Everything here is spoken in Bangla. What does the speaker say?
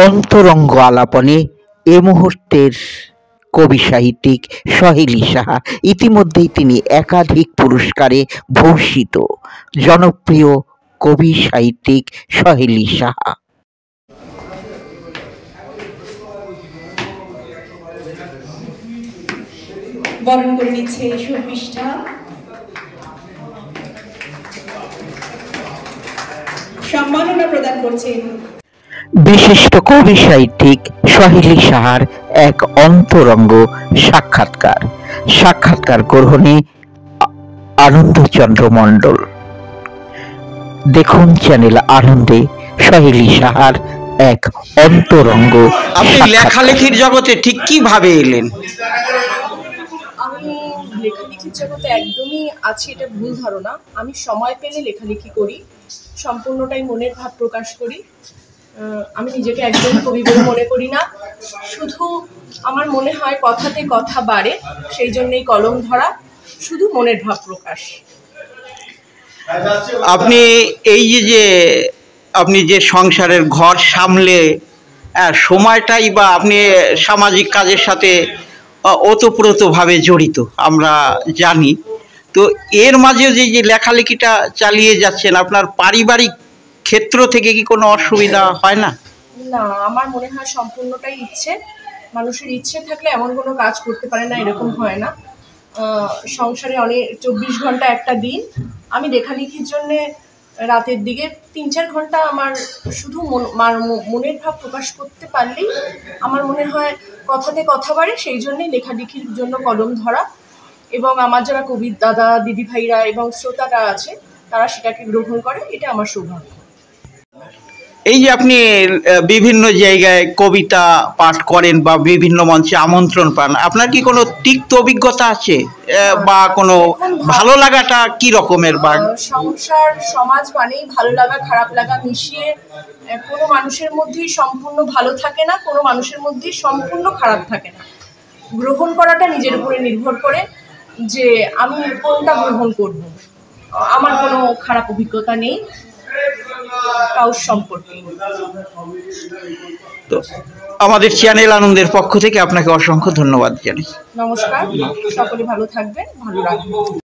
অন্তরঙ্গ আলাপনে এ মুহূর্তের কবি সাহিত্যিক সহেলী সাহা। ইতিমধ্যেই তিনি একাধিক পুরস্কারে ভূষিত জনপ্রিয় কবি সাহিত্যিক সহেলী সাহা। বরণ করে নিচ্ছে শর্মিষ্ঠা। সম্মাননা প্রদান করছেন বিশিষ্ট কবি সাহিত্যিক সহেলী সাহার এক অন্তরঙ্গ সাক্ষাৎকার গ্রহণে আনন্দচন্দ্র মণ্ডল। দেখুন চ্যানেল আনন্দে সহেলী সাহার এক অন্তরঙ্গ। আপনি লেখালেখির জগতে ঠিক কিভাবে এলেন? আমি লেখালেখির জগতে একদমই আছি এটা ভুল ধারণা। আমি সময় পেলে লেখালেখি করি, সম্পূর্ণটাই মনের ভাব প্রকাশ করি। আমি নিজেকে একদমই কবি বলে মনে করি না, শুধু আমার মনে হয় কথাতে কথা বাড়ে, সেই জন্যই কলম ধরা, শুধু মনের ভাব প্রকাশ। আপনি এই যে আপনি যে সংসারের ঘর সামলে সময়টাই বা আপনি সামাজিক কাজের সাথে ওতপ্রোতভাবে জড়িত আমরা জানি, তো এর মাঝে যে লেখালেখিটা চালিয়ে যাচ্ছেন, আপনার পারিবারিক ক্ষেত্র থেকে কি কোনো অসুবিধা হয় না? না, আমার মনে হয় সম্পূর্ণটাই ইচ্ছে। মানুষের ইচ্ছে থাকলে এমন কোনো কাজ করতে পারে না, এরকম হয় না। সংসারে অনেক 24 ঘন্টা একটা দিন, আমি লেখালেখির জন্যে রাতের দিকে 3-4 ঘন্টা আমার শুধু মনের ভাব প্রকাশ করতে পারলেই আমার মনে হয় কথাতে কথা বাড়ে, সেই জন্যই লেখালেখির জন্য কলম ধরা। এবং আমার যারা কবি দাদা দিদি ভাইরা এবং শ্রোতারা আছে, তারা সেটাকে গ্রহণ করে, এটা আমার সৌভাগ্য। এই যে আপনি বিভিন্ন জায়গায় কবিতা পাঠ করেন বা বিভিন্ন মঞ্চে আমন্ত্রণ পান, আপনার কি কোনো তিক্ত অভিজ্ঞতা আছে বা কোনো ভালো লাগাটা কি রকমের? বা সংসার সমাজ মানেই ভালো লাগা খারাপ লাগা মিশিয়ে, কোনো মানুষের মধ্যেই সম্পূর্ণ ভালো থাকে না, কোনো মানুষের মধ্যেই সম্পূর্ণ খারাপ থাকে না। গ্রহণ করাটা নিজের উপরে নির্ভর করে যে আমি কোনটা গ্রহণ করব। আমার কোনো খারাপ অভিজ্ঞতা নেই কাউর সম্পর্কে। তো আমাদের চ্যানেল আনন্দের পক্ষ থেকে আপনাকে অসংখ্য ধন্যবাদ জানাই। নমস্কার, সকলে ভালো থাকবেন, ভালো রাখবেন।